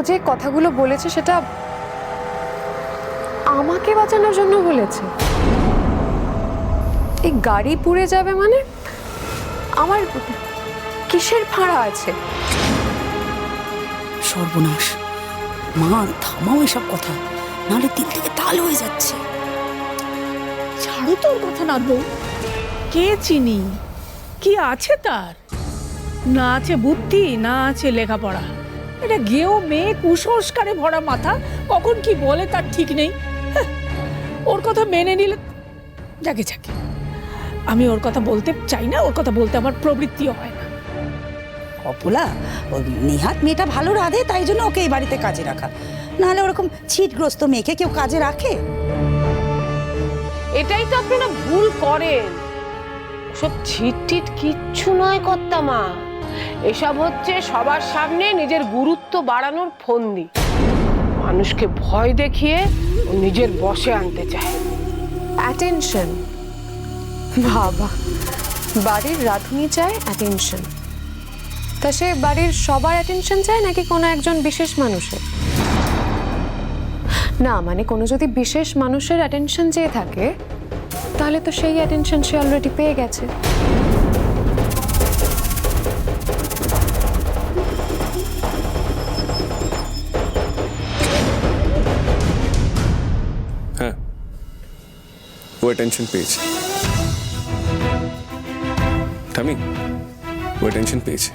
যে কথাগুলো বলেছে সেটা আমাকে বাঁচানোর জন্য বলেছে। এই গাড়ি পুড়ে যাবে মানে আমার কিসের ভাড়া আছে? সর্বনাশ, মা থামাও এসব কথা, নাহলে দিল থেকে তাল হয়ে যাচ্ছে। ছাড়ো তোর কথা না বউ। কে চিনি, কি আছে তার? না আছে বুদ্ধি, না আছে লেখাপড়া। এটা গেও মেয়ে, কুসংস্কারে ভরা মাথা, কখন কি বলে তার ঠিক নেই। হ্যাঁ, ওর কথা মেনে নিলে যাকে যাকে। আমি ওর কথা বলতে চাই না, ওর কথা বলতে আমার প্রবৃত্তিও হয় না। অপলা, ওই নিহাত মেয়েটা ভালো রাধে, তাই জন্য ওকে এই বাড়িতে কাজে রাখা। নাহলে ওরকম ছিটগ্রস্ত মেয়েকে কেউ কাজে রাখে? এটাই তো আপনারা ভুল করেন। সব ছিটটিট কিচ্ছু নয় কর্তামা, এসব হচ্ছে সবার সামনে নিজের গুরুত্ব বাড়ানোর ফন্দি। মানুষকে ভয় দেখিয়ে ও নিজের বশে আনতে চায়। অ্যাটেনশন। বাবা, বাড়ির রাঁধুনি চায় অ্যাটেনশন। তা সে বাড়ির সবার অ্যাটেনশন চায় নাকি কোনো একজন বিশেষ মানুষের? না মানে কোনো যদি বিশেষ মানুষের অ্যাটেনশন চেয়ে থাকে তাহলে তো সেই অ্যাটেনশন সে অলরেডি পেয়ে গেছে। হ্যাঁ, ও অ্যাটেনশন পেয়েছে। ঠামি, ও অ্যাটেনশন পেয়েছে,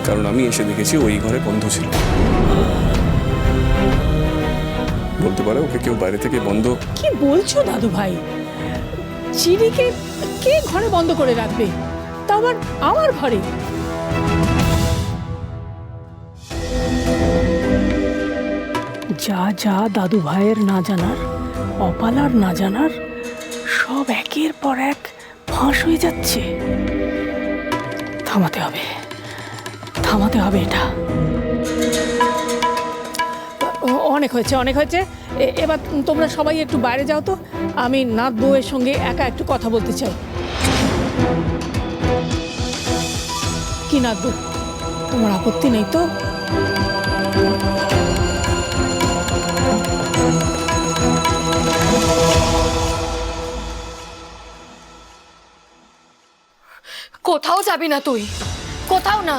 কারণ আমি এসে দেখেছি ওই ঘরে বন্ধ ছিল। বলতে পারো ওকে কেউ বাইরে থেকে বন্ধ। কি বলছো দাদু ভাই? চিনিকে কে ঘরে বন্ধ করে রাখবে, তা আবার আমার ঘরে? যা যা দাদু ভাইয়ের না জানার, অপালার না জানার, সব একের পর এক ফাঁস হয়ে যাচ্ছে। থামাতে হবে, থামাতে হবে এটা। অনেক হয়েছে, অনেক হয়েছে। এবার তোমরা সবাই একটু বাইরে যাও তো, আমি নাত বউয়ের সঙ্গে একা একটু কথা বলতে চাই। কি নাত বউ, তোমার আপত্তি নেই তো? কোথাও যাবি না তুই, কোথাও না।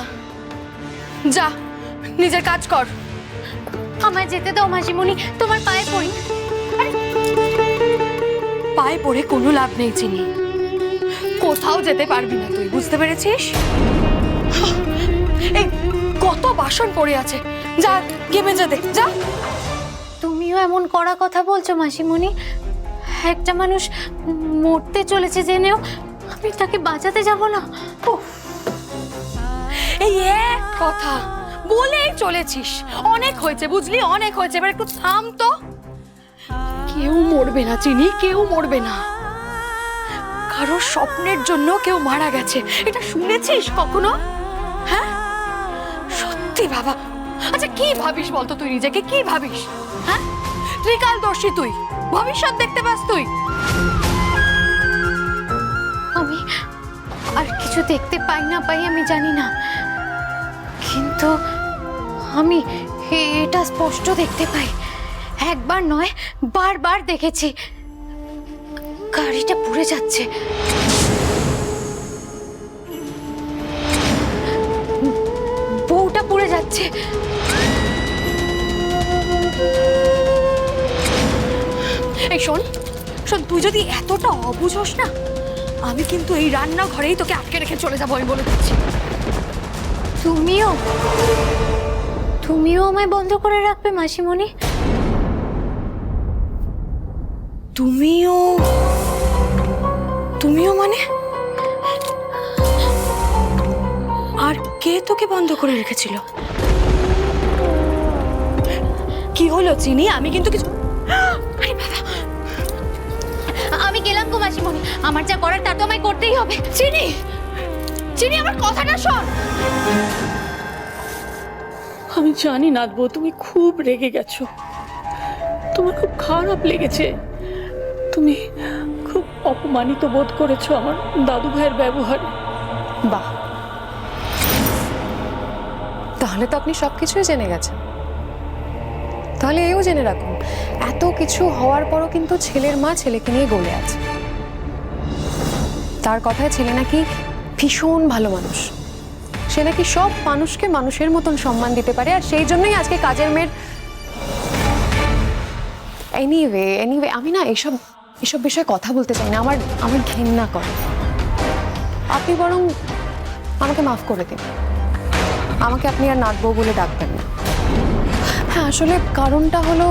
যা, নিজের কাজ কর। আমায় যেতে দাও মাসিমণি, তোমার পায়ে পড়ি। পায়ে পড়ে কোনো লাভ নেই চিনি, কোথাও যেতে পারবি না তুই, বুঝতে পেরেছিস? এই কত বাসন পড়ে আছে, যা গিয়ে মেজে দে, যা। তুমিও এমন কড়া কথা বলছো মাসিমণি? একটা মানুষ মরতে চলেছে জেনেও আমি তাকে বাঁচাতে যাব না? এই এক কথা বলেই চলেছিস। অনেক হয়েছে বুঝলি, অনেক হয়েছে, এবার একটু থাম তো। কেউ মরবে না চিনি, কেউ মরবে না। কারো স্বপ্নের জন্য কেউ মারা গেছে, এটা শুনেছিস কখনো? হ্যাঁ সত্যি বাবা। আচ্ছা কি ভাবিস বলতো তুই নিজেকে, কি ভাবিস? হ্যাঁ ত্রিকালদর্শী তুই, ভবিষ্যৎ দেখতে পাস তুই? আমি আর কিছু দেখতে পাই না পাই আমি জানি না, কিন্তু আমি এটা স্পষ্ট দেখতে পাই। একবার নয় বারবার দেখেছি, গাড়িটা পুড়ে যাচ্ছে। বউটা পুড়ে যাচ্ছে। এই শোন শোন, তুই যদি এতটা অবুঝ হোস না, আমি কিন্তু এই রান্নাঘরেই তোকে আটকে রেখে চলে যাবো, আমি বলে দিচ্ছি। তুমিও আমায় বন্ধ করে রাখবে মাসিমণি? তুমিও মানে? আর কে তোকে বন্ধ করে রেখেছিল? কি হলো চিনি? আমি কিন্তু কিছু। আরে বাবা, আমি গেলাম গো মাসিমণি, আমার যা করার তা তো আমায় করতেই হবে। চিনি চিনি, আমার কথাটা শোন। আমি জানি নাত বউ, তুমি খুব রেগে গেছো, তোমার খুব খারাপ লেগেছে, তুমি খুব অপমানিত বোধ করেছো আমার দাদু ভাইয়ের ব্যবহারে। বাহ, তাহলে তো আপনি সবকিছুই জেনে গেছেন। তাহলে এও জেনে রাখুন, এত কিছু হওয়ার পরও কিন্তু ছেলের মা ছেলেকে নিয়ে গলে আছে। তার কথায় ছেলে নাকি ভীষণ ভালো মানুষ, সে নাকি সব মানুষকে মানুষের মতন সম্মান দিতে পারে, আর সেই জন্যই আজকে কাজের মেয়ের। এনিওয়ে আমি না এসব বিষয়ে কথা বলতে চাই না, আমার ঘেন্না করে। আপনি বরং আমাকে মাফ করে দিন, আমাকে আপনি আর নাটবউ বলে ডাকবেন না। হ্যাঁ, আসলে কারণটা হলো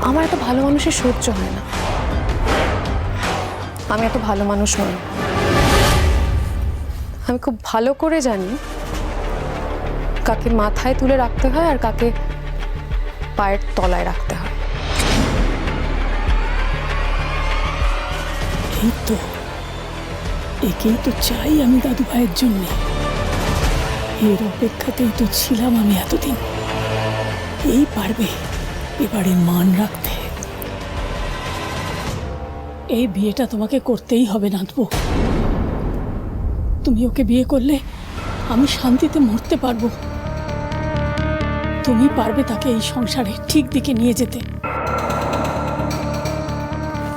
আমার এত ভালো মানুষের সহ্য হয় না। আমি এত ভালো মানুষ নই। আমি খুব ভালো করে জানি কাকে মাথায় তুলে রাখতে হয় আর কাকে পায়ের তলায় রাখতে হয়। এই তো, একেই তো চাই আমি দাদু ভাইয়ের জন্যে। এর অপেক্ষাতেই তো ছিলাম আমি এতদিন। এই পারবে এবারে মান রাখতে। এই বিয়েটা তোমাকে করতেই হবে নাতবো। তুমি ওকে বিয়ে করলে আমি শান্তিতে মরতে পারবো। তুমি পারবে তাকে এই সংসারে ঠিক দিকে নিয়ে যেতে।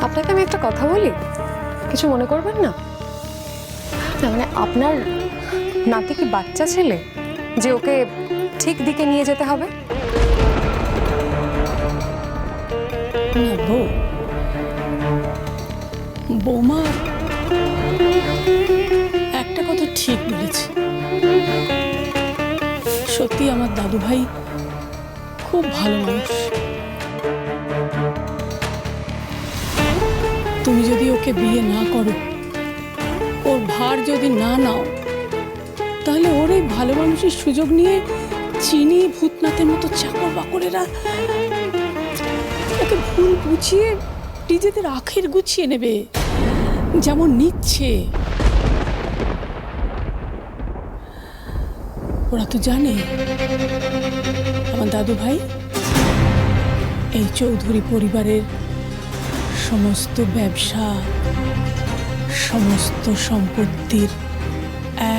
আপনাকে আমি একটা কথা বলি, কিছু মনে করবেন না? না মানে আপনার নাতি কি বাচ্চা ছেলে যে ওকে ঠিক দিকে নিয়ে যেতে হবে? না বৌমা একটা কথা ঠিক বলেছে। সত্যি আমার দাদু ভাই খুব ভালো মানুষ। তুমি যদি ওকে বিয়ে না করো, ওর ভার যদি না নাও, তাহলে ওর এই ভালো মানুষের সুযোগ নিয়ে চিনি ভূতনাথের মতো চাকর বাকরেরা ওকে ভুল বুঝিয়ে নিজেদের আখের গুছিয়ে নেবে, যেমন নিচ্ছে। ওরা তো জানে আমার দাদু ভাই এই চৌধুরী পরিবারের সমস্ত ব্যবসা, সমস্ত সম্পত্তির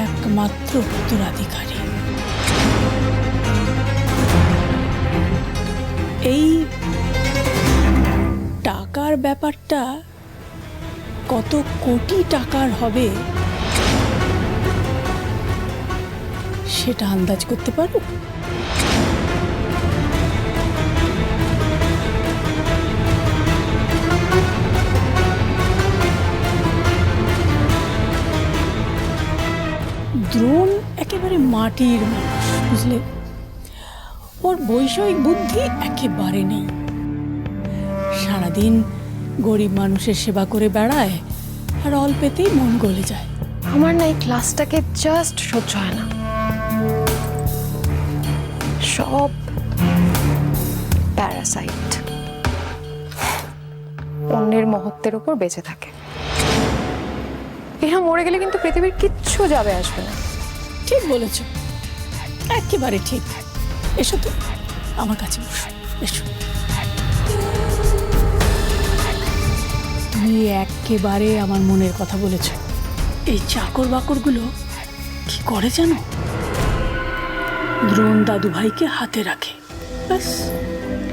একমাত্র উত্তরাধিকারী। এই টাকার ব্যাপারটা কত কোটি টাকার হবে সেটা আন্দাজ করতে পারো? দ্রোণ একেবারে মাটির মানুষ, বুঝলে? ওর বৈষয়িক বুদ্ধি একেবারে নেই। সারাদিন গরিব মানুষের সেবা করে বেড়ায় আর অল্পেতেই মন গলে যায়। আমার না এই ক্লাসটাকে জাস্ট সহ্য হয় না। সব প্যারাসাইট, অন্যের মহত্বের উপর বেঁচে থাকে। এরা মরে গেলে কিন্তু পৃথিবীর কিচ্ছু যাবে আসবে না। ঠিক বলেছ, একেবারে ঠিক। এসো তো আমার কাছে বসো, এসো। তুমি একেবারে আমার মনের কথা বলেছ। এই চাকর বাকরগুলো কি করে জানো? দ্রোণ দাদু ভাইকে হাতে রাখে, ব্যাস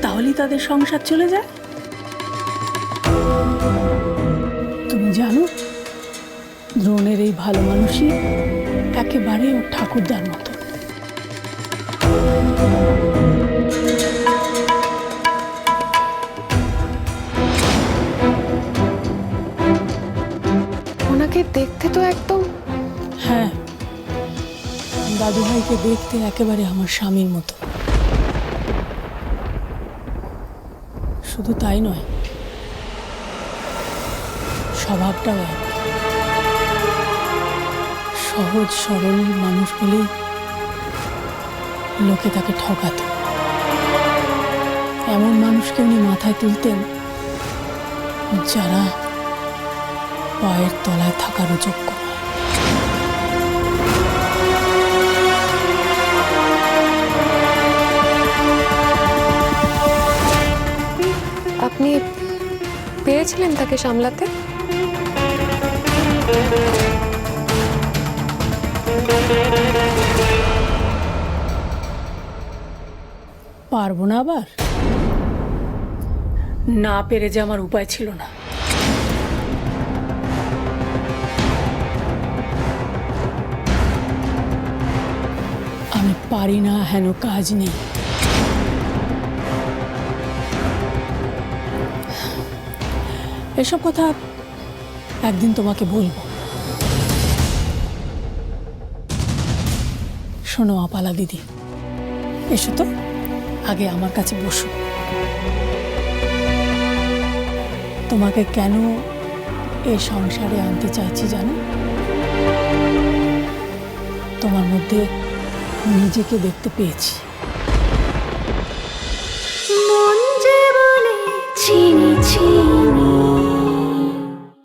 তাহলেই তাদের সংসার চলে যায়। তুমি জানো দ্রোণের এই ভালো মানুষই একেবারে ওর ঠাকুরদার মতো। ওনাকে দেখতে তো একদম। হ্যাঁ, দাদু ভাইকে দেখতে একেবারে আমার স্বামীর মতো। শুধু তাই নয়, স্বভাবটাও এক। সহজ সরল মানুষ বলেই লোকে তাকে ঠকাত। এমন মানুষকে উনি মাথায় তুলতেন যারা পায়ের তলায় থাকারও যোগ্য নয়। আপনি পেরেছিলেন তাকে সামলাতে? পারবো না আবার? না পেরে যে আমার উপায় ছিল না। আমি পারি না হেন কাজ নেই। এসব কথা একদিন তোমাকে বলবো। শোনো আপালা দিদি, এসো তো, আগে আমার কাছে বসো। তোমাকে কেন এই সংসারে আনতে চাইছি জানো? তোমার মধ্যে নিজেকে দেখতে পেয়েছি।